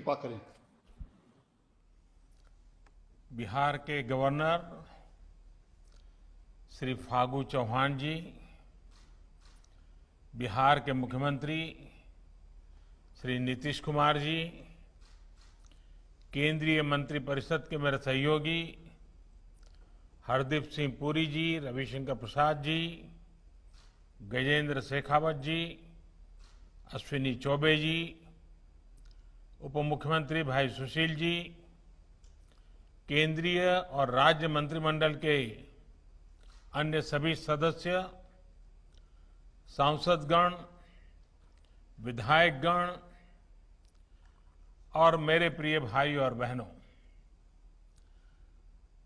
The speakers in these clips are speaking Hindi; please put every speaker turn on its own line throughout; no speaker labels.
कृपा करें।
बिहार के गवर्नर श्री फागू चौहान जी, बिहार के मुख्यमंत्री श्री नीतीश कुमार जी, केंद्रीय मंत्रिपरिषद के मेरे सहयोगी हरदीप सिंह पुरी जी, रविशंकर प्रसाद जी, गजेंद्र शेखावत जी, अश्विनी चौबे जी, उप मुख्यमंत्री भाई सुशील जी, केंद्रीय और राज्य मंत्रिमंडल के अन्य सभी सदस्य, सांसदगण, विधायकगण और मेरे प्रिय भाई और बहनों,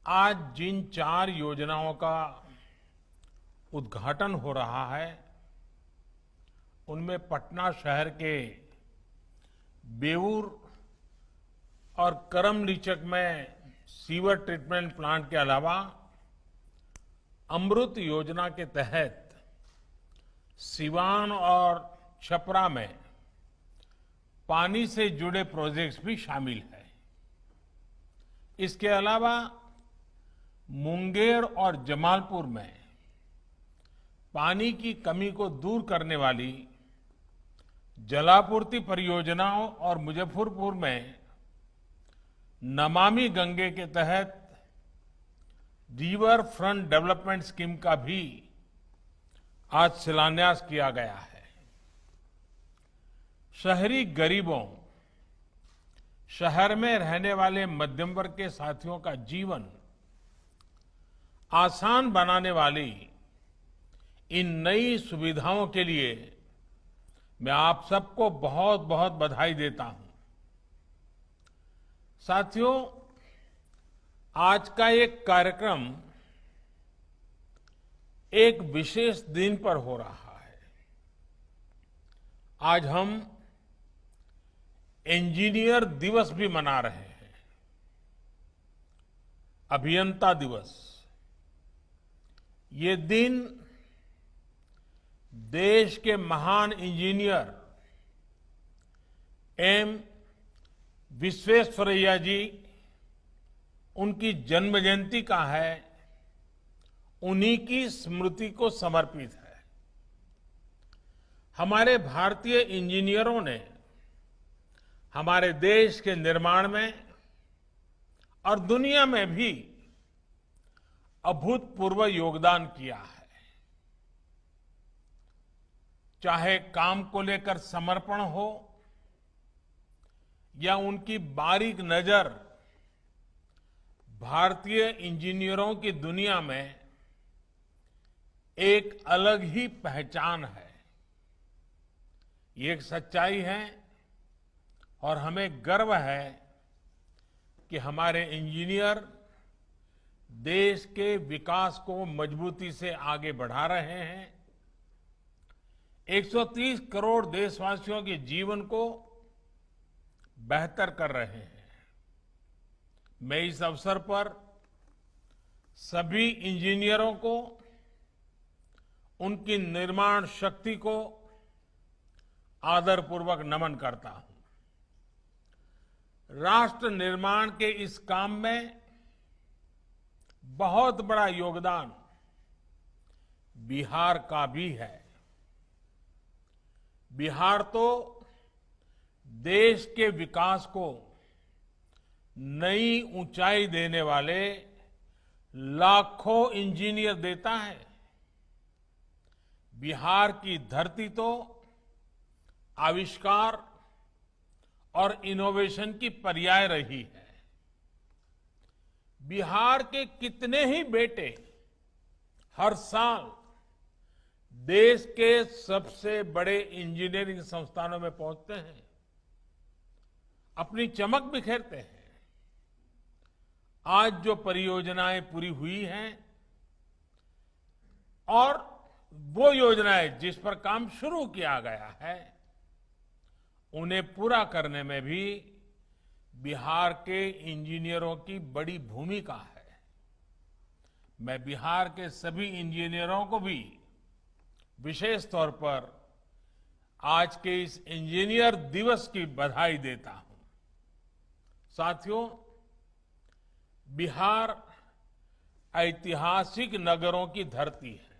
आज जिन 4 योजनाओं का उद्घाटन हो रहा है उनमें पटना शहर के बेऊर और करमलीचक में सीवर ट्रीटमेंट प्लांट के अलावा अमृत योजना के तहत सिवान और छपरा में पानी से जुड़े प्रोजेक्ट्स भी शामिल हैं। इसके अलावा मुंगेर और जमालपुर में पानी की कमी को दूर करने वाली जलापूर्ति परियोजनाओं और मुजफ्फरपुर में नमामि गंगे के तहत रिवर फ्रंट डेवलपमेंट स्कीम का भी आज शिलान्यास किया गया है। शहरी गरीबों, शहर में रहने वाले मध्यम वर्ग के साथियों का जीवन आसान बनाने वाली इन नई सुविधाओं के लिए मैं आप सबको बहुत बहुत बधाई देता हूं। साथियों, आज का एक कार्यक्रम एक विशेष दिन पर हो रहा है। आज हम इंजीनियर दिवस भी मना रहे हैं, अभियंता दिवस। ये दिन देश के महान इंजीनियर एम विश्वेश्वरैया जी, उनकी जन्म जयंती का है, उन्हीं की स्मृति को समर्पित है। हमारे भारतीय इंजीनियरों ने हमारे देश के निर्माण में और दुनिया में भी अभूतपूर्व योगदान किया है। चाहे काम को लेकर समर्पण हो या उनकी बारीक नजर भारतीय इंजीनियरों की दुनिया में एक अलग ही पहचान है। ये एक सच्चाई है और हमें गर्व है कि हमारे इंजीनियर देश के विकास को मजबूती से आगे बढ़ा रहे हैं। 130 करोड़ देशवासियों के जीवन को बेहतर कर रहे हैं। मैं इस अवसर पर सभी इंजीनियरों को, उनकी निर्माण शक्ति को आदरपूर्वक नमन करता हूं। राष्ट्र निर्माण के इस काम में बहुत बड़ा योगदान बिहार का भी है। बिहार तो देश के विकास को नई ऊंचाई देने वाले लाखों इंजीनियर देता है। बिहार की धरती तो आविष्कार और इनोवेशन की पर्याय रही है। बिहार के कितने ही बेटे हर साल देश के सबसे बड़े इंजीनियरिंग संस्थानों में पहुंचते हैं, अपनी चमक बिखेरते हैं। आज जो परियोजनाएं पूरी हुई हैं और वो योजनाएं जिस पर काम शुरू किया गया है, उन्हें पूरा करने में भी बिहार के इंजीनियरों की बड़ी भूमिका है। मैं बिहार के सभी इंजीनियरों को भी विशेष तौर पर आज के इस इंजीनियर दिवस की बधाई देता हूं। साथियों, बिहार ऐतिहासिक नगरों की धरती है।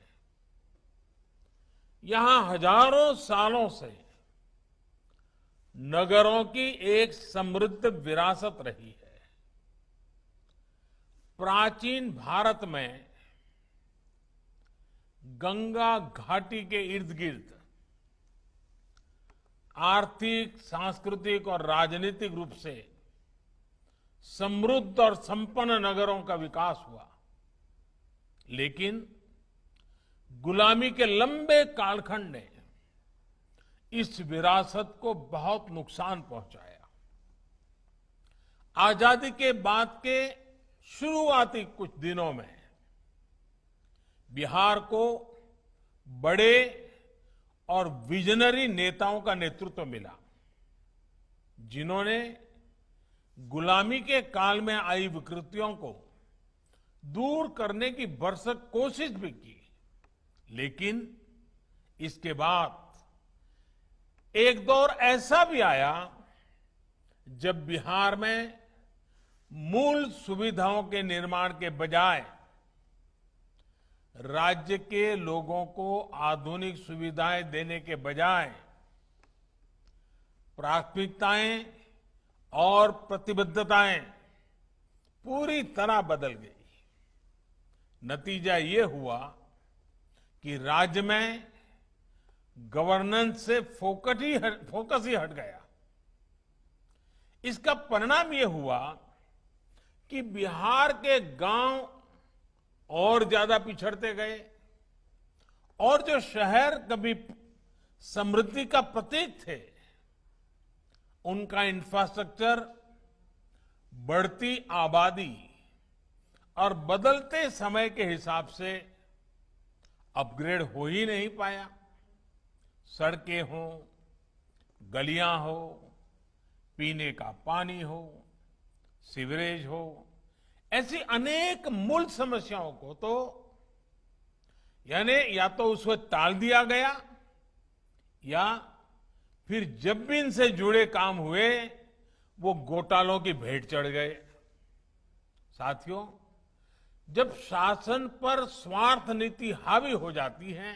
यहां हजारों सालों से नगरों की एक समृद्ध विरासत रही है। प्राचीन भारत में गंगा घाटी के इर्द गिर्द आर्थिक, सांस्कृतिक और राजनीतिक रूप से समृद्ध और संपन्न नगरों का विकास हुआ, लेकिन गुलामी के लंबे कालखंड ने इस विरासत को बहुत नुकसान पहुंचाया। आजादी के बाद के शुरुआती कुछ दिनों में बिहार को बड़े और विजनरी नेताओं का नेतृत्व मिला, जिन्होंने गुलामी के काल में आई विकृतियों को दूर करने की भरसक कोशिश भी की। लेकिन इसके बाद एक दौर ऐसा भी आया जब बिहार में मूल सुविधाओं के निर्माण के बजाय राज्य के लोगों को आधुनिक सुविधाएं देने के बजाय प्राथमिकताएं और प्रतिबद्धताएं पूरी तरह बदल गई। नतीजा ये हुआ कि राज्य में गवर्नेंस से फोकस ही हट गया। इसका परिणाम ये हुआ कि बिहार के गांव और ज्यादा पिछड़ते गए और जो शहर कभी समृद्धि का प्रतीक थे, उनका इंफ्रास्ट्रक्चर बढ़ती आबादी और बदलते समय के हिसाब से अपग्रेड हो ही नहीं पाया। सड़कें हो, गलियां हो, पीने का पानी हो, सीवरेज हो, ऐसी अनेक मूल समस्याओं को तो यानी या तो उसको टाल दिया गया या फिर जब भी इनसे जुड़े काम हुए वो घोटालों की भेंट चढ़ गए। साथियों, जब शासन पर स्वार्थ नीति हावी हो जाती है,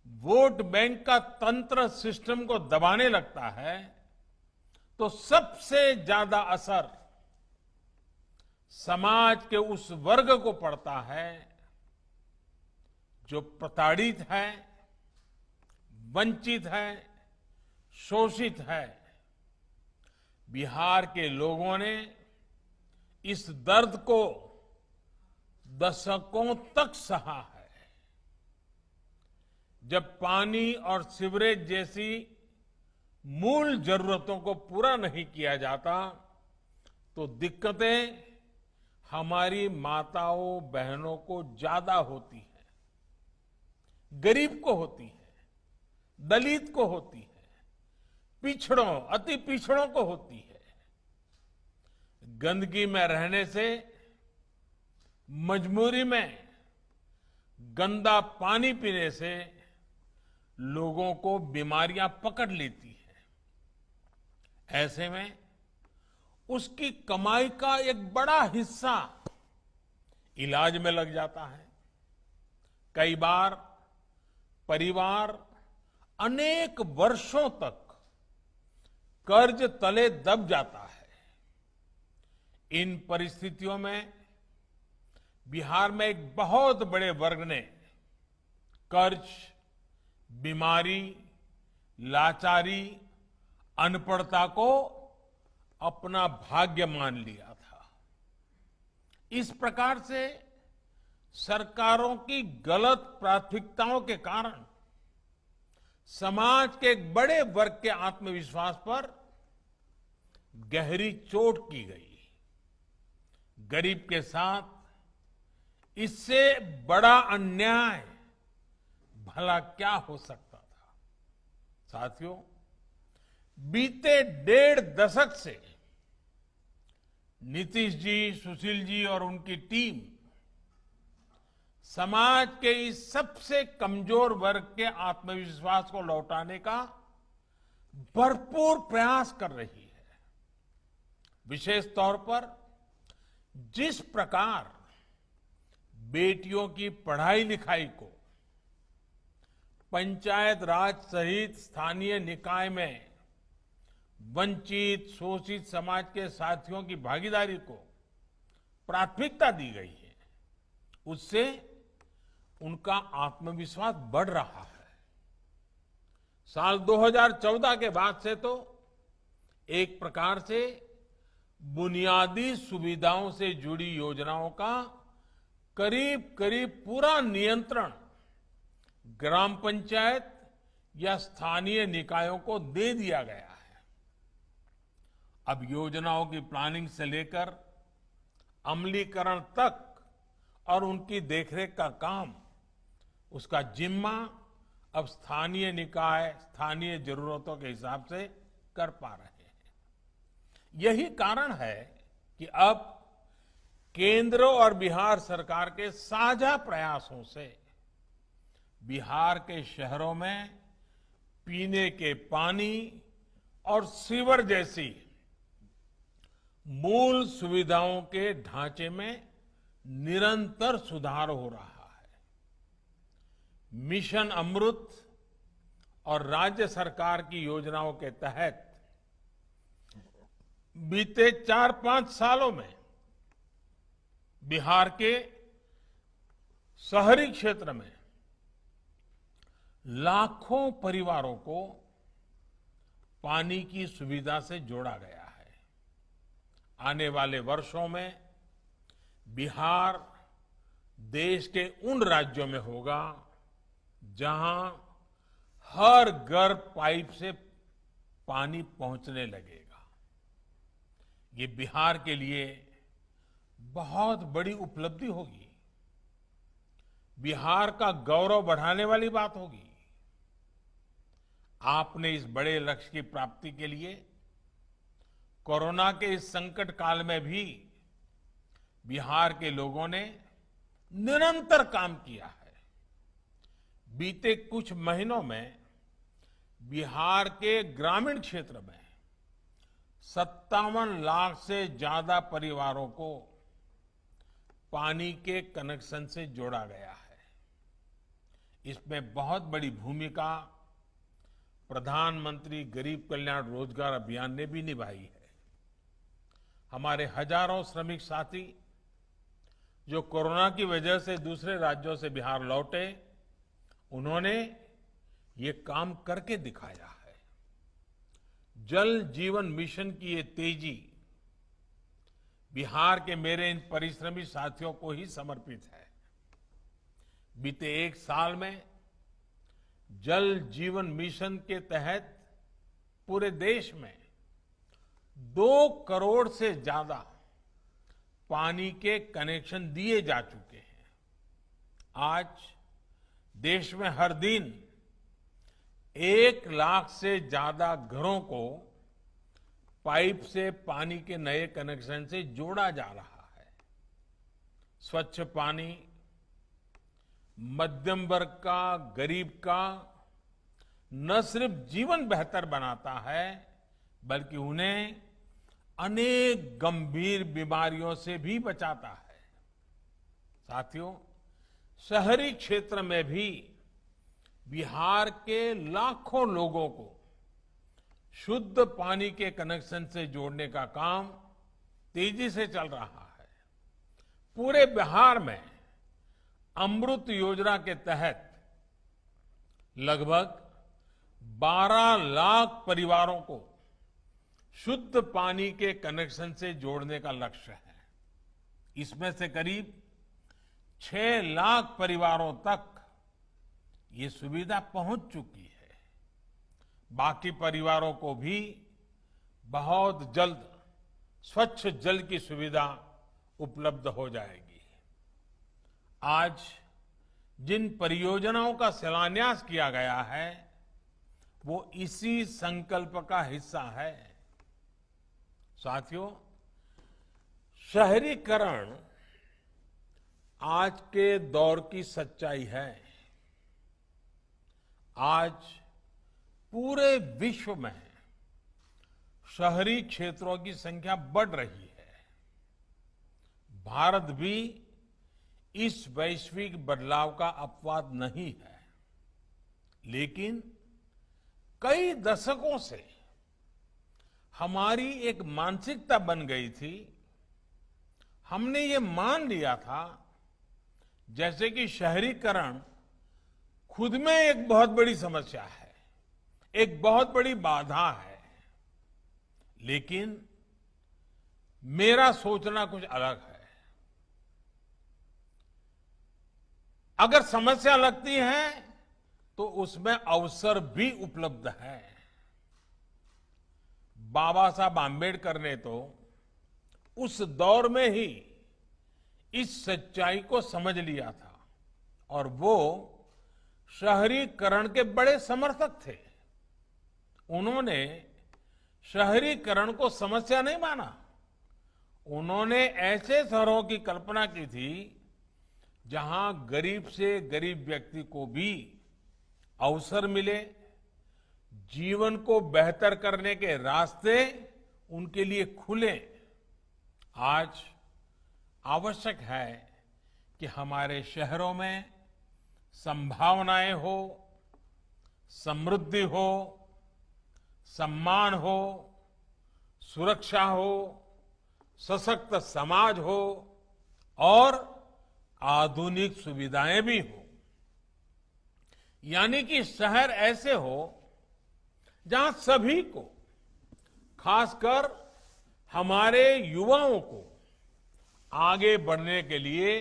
वोट बैंक का तंत्र सिस्टम को दबाने लगता है, तो सबसे ज्यादा असर समाज के उस वर्ग को पड़ता है जो प्रताड़ित है, वंचित है, शोषित है। बिहार के लोगों ने इस दर्द को दशकों तक सहा है। जब पानी और सीवरेज जैसी मूल जरूरतों को पूरा नहीं किया जाता, तो दिक्कतें हमारी माताओं बहनों को ज्यादा होती है, गरीब को होती है, दलित को होती है, पिछड़ों, अति पिछड़ों को होती है। गंदगी में रहने से मजबूरी में गंदा पानी पीने से लोगों को बीमारियां पकड़ लेती है। ऐसे में उसकी कमाई का एक बड़ा हिस्सा इलाज में लग जाता है। कई बार परिवार अनेक वर्षों तक कर्ज तले दब जाता है। इन परिस्थितियों में बिहार में एक बहुत बड़े वर्ग ने कर्ज, बीमारी, लाचारी, अनपढ़ता को अपना भाग्य मान लिया था। इस प्रकार से सरकारों की गलत प्राथमिकताओं के कारण समाज के एक बड़े वर्ग के आत्मविश्वास पर गहरी चोट की गई। गरीब के साथ इससे बड़ा अन्याय भला क्या हो सकता था। साथियों, बीते 1.5 दशक से नीतीश जी, सुशील जी और उनकी टीम समाज के इस सबसे कमजोर वर्ग के आत्मविश्वास को लौटाने का भरपूर प्रयास कर रही है। विशेष तौर पर जिस प्रकार बेटियों की पढ़ाई लिखाई को पंचायत राज सहित स्थानीय निकाय में वंचित शोषित समाज के साथियों की भागीदारी को प्राथमिकता दी गई है, उससे उनका आत्मविश्वास बढ़ रहा है। साल 2014 के बाद से तो एक प्रकार से बुनियादी सुविधाओं से जुड़ी योजनाओं का करीब करीब पूरा नियंत्रण ग्राम पंचायत या स्थानीय निकायों को दे दिया गया है। अब योजनाओं की प्लानिंग से लेकर अमलीकरण तक और उनकी देखरेख का काम, उसका जिम्मा अब स्थानीय निकाय स्थानीय जरूरतों के हिसाब से कर पा रहे हैं। यही कारण है कि अब केंद्र और बिहार सरकार के साझा प्रयासों से बिहार के शहरों में पीने के पानी और सीवर जैसी मूल सुविधाओं के ढांचे में निरंतर सुधार हो रहा है। मिशन अमृत और राज्य सरकार की योजनाओं के तहत बीते 4-5 सालों में बिहार के शहरी क्षेत्र में लाखों परिवारों को पानी की सुविधा से जोड़ा गया है। आने वाले वर्षों में बिहार देश के उन राज्यों में होगा जहां हर घर पाइप से पानी पहुंचने लगेगा। ये बिहार के लिए बहुत बड़ी उपलब्धि होगी, बिहार का गौरव बढ़ाने वाली बात होगी। आपने इस बड़े लक्ष्य की प्राप्ति के लिए कोरोना के इस संकट काल में भी बिहार के लोगों ने निरंतर काम किया है। बीते कुछ महीनों में बिहार के ग्रामीण क्षेत्र में 57 लाख से ज्यादा परिवारों को पानी के कनेक्शन से जोड़ा गया है। इसमें बहुत बड़ी भूमिका प्रधानमंत्री गरीब कल्याण रोजगार अभियान ने भी निभाई है। हमारे हजारों श्रमिक साथी जो कोरोना की वजह से दूसरे राज्यों से बिहार लौटे, उन्होंने ये काम करके दिखाया है। जल जीवन मिशन की ये तेजी बिहार के मेरे इन परिश्रमी साथियों को ही समर्पित है। बीते एक साल में जल जीवन मिशन के तहत पूरे देश में 2 करोड़ से ज्यादा पानी के कनेक्शन दिए जा चुके हैं। आज देश में हर दिन 1 लाख से ज्यादा घरों को पाइप से पानी के नए कनेक्शन से जोड़ा जा रहा है। स्वच्छ पानी मध्यम वर्ग का, गरीब का न सिर्फ जीवन बेहतर बनाता है, बल्कि उन्हें अनेक गंभीर बीमारियों से भी बचाता है। साथियों, शहरी क्षेत्र में भी बिहार के लाखों लोगों को शुद्ध पानी के कनेक्शन से जोड़ने का काम तेजी से चल रहा है। पूरे बिहार में अमृत योजना के तहत लगभग 12 लाख परिवारों को शुद्ध पानी के कनेक्शन से जोड़ने का लक्ष्य है। इसमें से करीब 6 लाख परिवारों तक ये सुविधा पहुंच चुकी है। बाकी परिवारों को भी बहुत जल्द स्वच्छ जल की सुविधा उपलब्ध हो जाएगी। आज जिन परियोजनाओं का शिलान्यास किया गया है, वो इसी संकल्प का हिस्सा है। साथियों, शहरीकरण आज के दौर की सच्चाई है। आज पूरे विश्व में शहरी क्षेत्रों की संख्या बढ़ रही है। भारत भी इस वैश्विक बदलाव का अपवाद नहीं है, लेकिन कई दशकों से हमारी एक मानसिकता बन गई थी। हमने ये मान लिया था जैसे कि शहरीकरण खुद में एक बहुत बड़ी समस्या है, एक बहुत बड़ी बाधा है। लेकिन मेरा सोचना कुछ अलग है। अगर समस्या लगती है तो उसमें अवसर भी उपलब्ध है। बाबा साहब आंबेडकर ने तो उस दौर में ही इस सच्चाई को समझ लिया था और वो शहरीकरण के बड़े समर्थक थे। उन्होंने शहरीकरण को समस्या नहीं माना। उन्होंने ऐसे शहरों की कल्पना की थी जहां गरीब से गरीब व्यक्ति को भी अवसर मिले, जीवन को बेहतर करने के रास्ते उनके लिए खुले। आज आवश्यक है कि हमारे शहरों में संभावनाएं हो, समृद्धि हो, सम्मान हो, सुरक्षा हो, सशक्त समाज हो और आधुनिक सुविधाएं भी हो। यानी कि शहर ऐसे हो जहां सभी को, खासकर हमारे युवाओं को आगे बढ़ने के लिए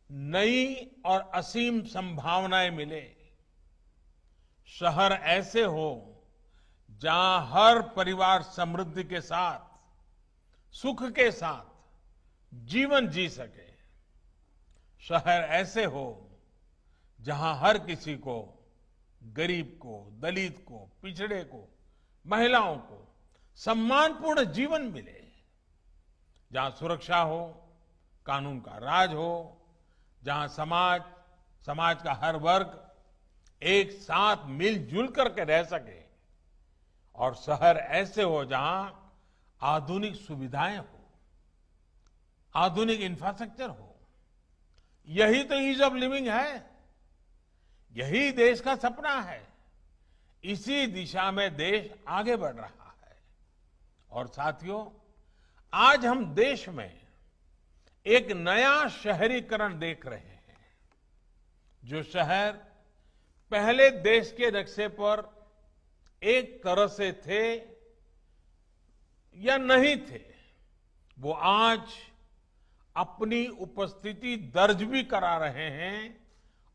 नई और असीम संभावनाएं मिले। शहर ऐसे हो जहां हर परिवार समृद्धि के साथ, सुख के साथ जीवन जी सके। शहर ऐसे हो जहां हर किसी को, गरीब को, दलित को, पिछड़े को, महिलाओं को सम्मानपूर्ण जीवन मिले। जहां सुरक्षा हो, कानून का राज हो, जहां समाज का हर वर्ग एक साथ मिलजुल करके रह सके। और शहर ऐसे हो जहां आधुनिक सुविधाएं हो, आधुनिक इंफ्रास्ट्रक्चर हो। यही तो ईज ऑफ लिविंग है, यही देश का सपना है। इसी दिशा में देश आगे बढ़ रहा है। और साथियों, आज हम देश में एक नया शहरीकरण देख रहे हैं। जो शहर पहले देश के नक्शे पर एक तरह से थे या नहीं थे, वो आज अपनी उपस्थिति दर्ज भी करा रहे हैं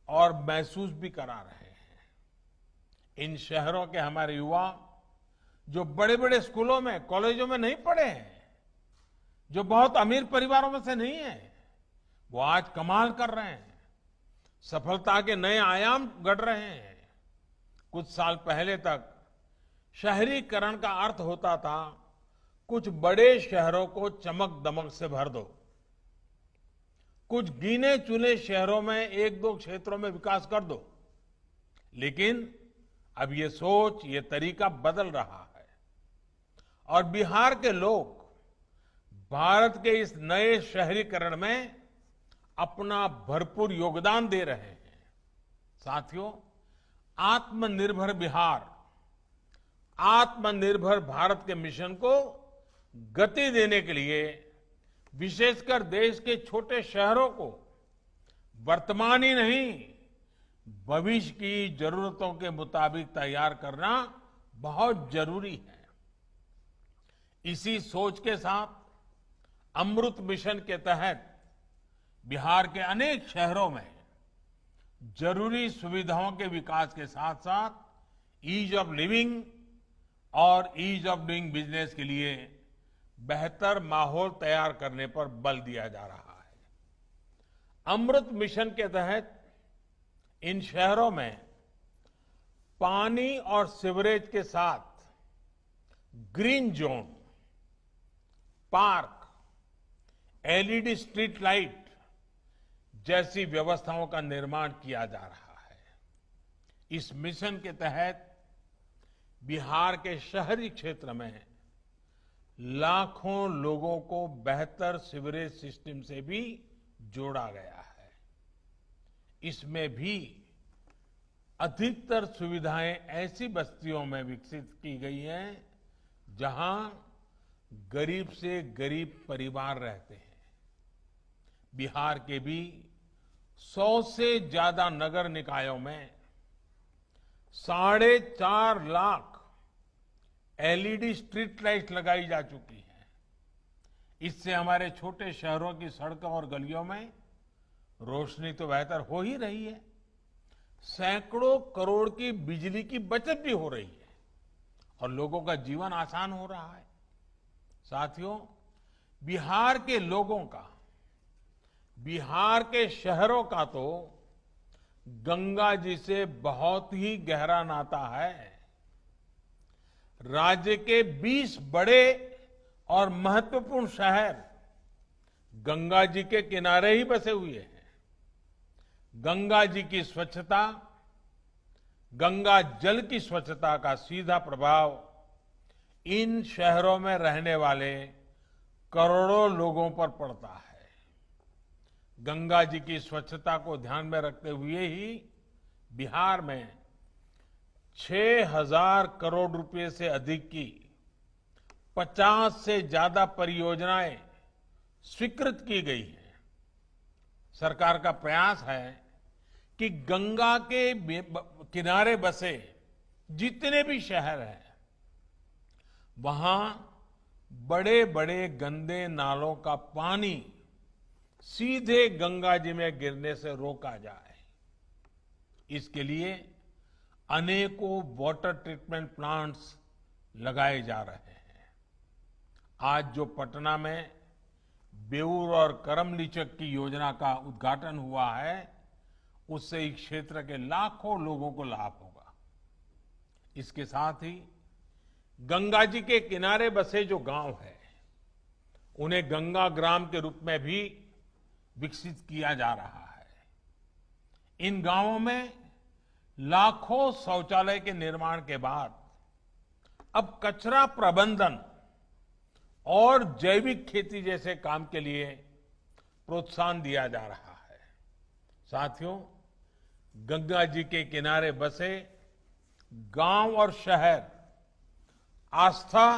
और महसूस भी करा रहे हैं। इन शहरों के हमारे युवा जो बड़े बड़े स्कूलों में, कॉलेजों में नहीं पढ़े हैं, जो बहुत अमीर परिवारों में से नहीं है, वो आज कमाल कर रहे हैं, सफलता के नए आयाम गढ़ रहे हैं। कुछ साल पहले तक शहरीकरण का अर्थ होता था कुछ बड़े शहरों को चमक दमक से भर दो, कुछ गिने चुने शहरों में एक दो क्षेत्रों में विकास कर दो। लेकिन अब ये सोच, ये तरीका बदल रहा है और बिहार के लोग भारत के इस नए शहरीकरण में अपना भरपूर योगदान दे रहे हैं। साथियों, आत्मनिर्भर बिहार, आत्मनिर्भर भारत के मिशन को गति देने के लिए विशेषकर देश के छोटे शहरों को वर्तमान ही नहीं, भविष्य की जरूरतों के मुताबिक तैयार करना बहुत जरूरी है। इसी सोच के साथ अमृत मिशन के तहत बिहार के अनेक शहरों में जरूरी सुविधाओं के विकास के साथ साथ ईज ऑफ लिविंग और ईज ऑफ डूइंग बिजनेस के लिए बेहतर माहौल तैयार करने पर बल दिया जा रहा है। अमृत मिशन के तहत इन शहरों में पानी और सीवरेज के साथ green zone, park, LED street light जैसी व्यवस्थाओं का निर्माण किया जा रहा है। इस मिशन के तहत बिहार के शहरी क्षेत्र में लाखों लोगों को बेहतर सीवरेज सिस्टम से भी जोड़ा गया है। इसमें भी अधिकतर सुविधाएं ऐसी बस्तियों में विकसित की गई हैं जहां गरीब से गरीब परिवार रहते हैं। बिहार के भी 100 से ज्यादा नगर निकायों में 4.5 लाख एलईडी स्ट्रीट लाइट लगाई जा चुकी है। इससे हमारे छोटे शहरों की सड़कों और गलियों में रोशनी तो बेहतर हो ही रही है, सैकड़ों करोड़ की बिजली की बचत भी हो रही है और लोगों का जीवन आसान हो रहा है। साथियों, बिहार के लोगों का, बिहार के शहरों का तो गंगा जी से बहुत ही गहरा नाता है। राज्य के 20 बड़े और महत्वपूर्ण शहर गंगा जी के किनारे ही बसे हुए हैं। गंगा जी की स्वच्छता, गंगा जल की स्वच्छता का सीधा प्रभाव इन शहरों में रहने वाले करोड़ों लोगों पर पड़ता है। गंगा जी की स्वच्छता को ध्यान में रखते हुए ही बिहार में 6,000 करोड़ रुपए से अधिक की 50 से ज्यादा परियोजनाएं स्वीकृत की गई हैं। सरकार का प्रयास है कि गंगा के किनारे बसे जितने भी शहर हैं वहां बड़े बड़े गंदे नालों का पानी सीधे गंगा जी में गिरने से रोका जाए। इसके लिए अनेकों वाटर ट्रीटमेंट प्लांट्स लगाए जा रहे हैं। आज जो पटना में बेउर और करमलीचक की योजना का उद्घाटन हुआ है, उससे इस क्षेत्र के लाखों लोगों को लाभ होगा। इसके साथ ही गंगा जी के किनारे बसे जो गांव है उन्हें गंगा ग्राम के रूप में भी विकसित किया जा रहा है। इन गांवों में लाखों शौचालय के निर्माण के बाद अब कचरा प्रबंधन और जैविक खेती जैसे काम के लिए प्रोत्साहन दिया जा रहा है। साथियों, गंगा जी के किनारे बसे गांव और शहर आस्था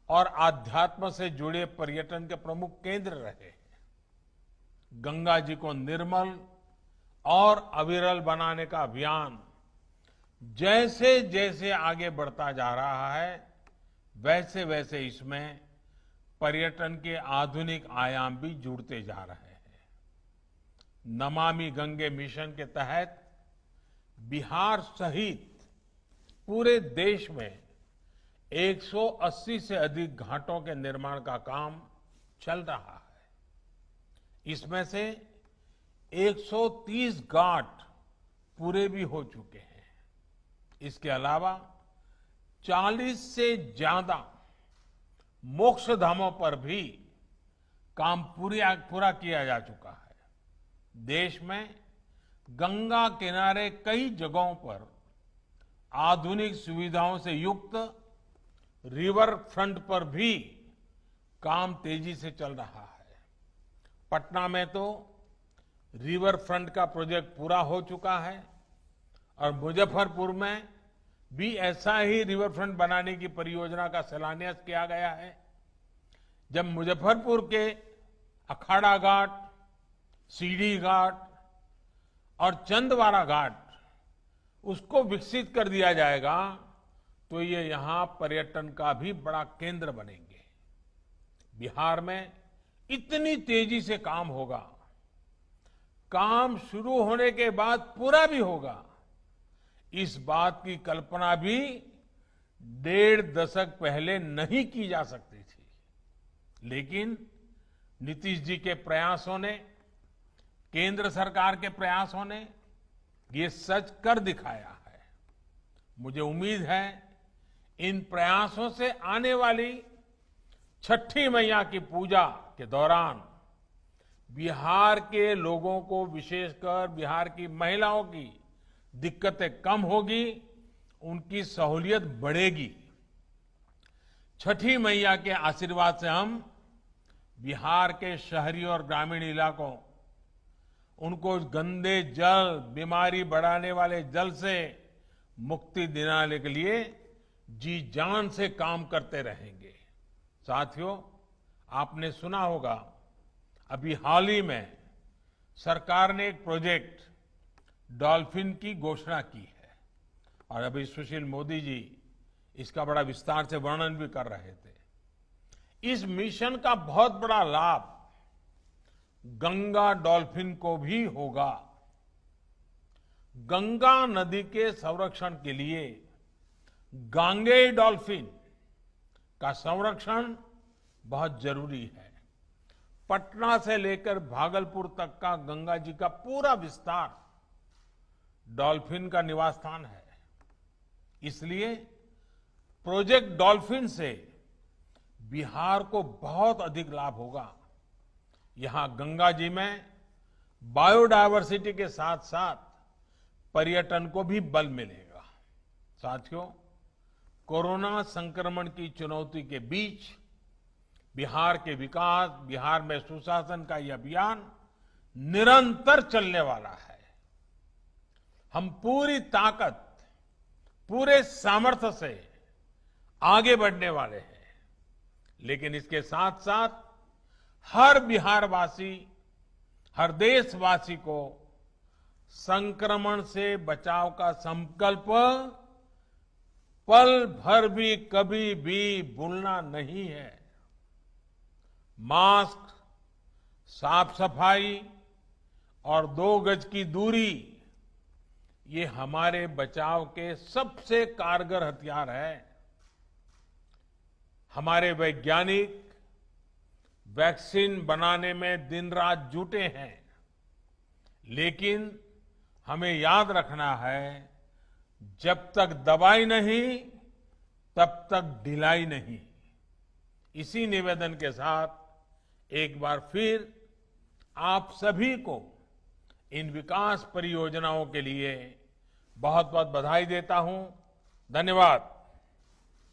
और आध्यात्म से जुड़े पर्यटन के प्रमुख केंद्र रहे हैं। गंगा जी को निर्मल और अविरल बनाने का अभियान जैसे जैसे आगे बढ़ता जा रहा है, वैसे वैसे इसमें पर्यटन के आधुनिक आयाम भी जुड़ते जा रहे हैं। नमामि गंगे मिशन के तहत बिहार सहित पूरे देश में 180 से अधिक घाटों के निर्माण का काम चल रहा है। इसमें से 130 घाट पूरे भी हो चुके हैं। इसके अलावा 40 से ज्यादा मोक्ष धामों पर भी काम पूरा किया जा चुका है। देश में गंगा किनारे कई जगहों पर आधुनिक सुविधाओं से युक्त रिवर फ्रंट पर भी काम तेजी से चल रहा है। पटना में तो रिवर फ्रंट का प्रोजेक्ट पूरा हो चुका है और मुजफ्फरपुर में भी ऐसा ही रिवर फ्रंट बनाने की परियोजना का शिलान्यास किया गया है। जब मुजफ्फरपुर के अखाड़ा घाट, सीढ़ी घाट और चंदवारा घाट उसको विकसित कर दिया जाएगा तो ये यहां पर्यटन का भी बड़ा केंद्र बनेंगे। बिहार में इतनी तेजी से काम होगा, काम शुरू होने के बाद पूरा भी होगा, इस बात की कल्पना भी 1.5 दशक पहले नहीं की जा सकती थी। लेकिन नीतीश जी के प्रयासों ने, केंद्र सरकार के प्रयासों ने ये सच कर दिखाया है। मुझे उम्मीद है इन प्रयासों से आने वाली छठी मैया की पूजा के दौरान बिहार के लोगों को, विशेषकर बिहार की महिलाओं की दिक्कतें कम होगी, उनकी सहूलियत बढ़ेगी। छठी मैया के आशीर्वाद से हम बिहार के शहरी और ग्रामीण इलाकों उनको गंदे जल, बीमारी बढ़ाने वाले जल से मुक्ति दिलाने के लिए जी जान से काम करते रहेंगे। साथियों, आपने सुना होगा अभी हाल ही में सरकार ने एक प्रोजेक्ट डॉल्फिन की घोषणा की है और अभी सुशील मोदी जी इसका बड़ा विस्तार से वर्णन भी कर रहे थे। इस मिशन का बहुत बड़ा लाभ गंगा डॉल्फिन को भी होगा। गंगा नदी के संरक्षण के लिए गांगेय डॉल्फिन का संरक्षण बहुत जरूरी है। पटना से लेकर भागलपुर तक का गंगा जी का पूरा विस्तार डॉल्फिन का निवास स्थान है। इसलिए प्रोजेक्ट डॉल्फिन से बिहार को बहुत अधिक लाभ होगा। यहां गंगा जी में बायोडायवर्सिटी के साथ साथ पर्यटन को भी बल मिलेगा। साथियों, कोरोना संक्रमण की चुनौती के बीच बिहार के विकास, बिहार में सुशासन का यह अभियान निरंतर चलने वाला है। हम पूरी ताकत, पूरे सामर्थ्य से आगे बढ़ने वाले हैं, लेकिन इसके साथ साथ हर बिहारवासी, हर देशवासी को संक्रमण से बचाव का संकल्प पल भर भी कभी भी भूलना नहीं है। मास्क, साफ सफाई और 2 गज की दूरी ये हमारे बचाव के सबसे कारगर हथियार हैं। हमारे वैज्ञानिक वैक्सीन बनाने में दिन रात जुटे हैं, लेकिन हमें याद रखना है, जब तक दवाई नहीं तब तक ढिलाई नहीं। इसी निवेदन के साथ एक बार फिर आप सभी को इन विकास परियोजनाओं के लिए बहुत बहुत बधाई देता हूं। धन्यवाद।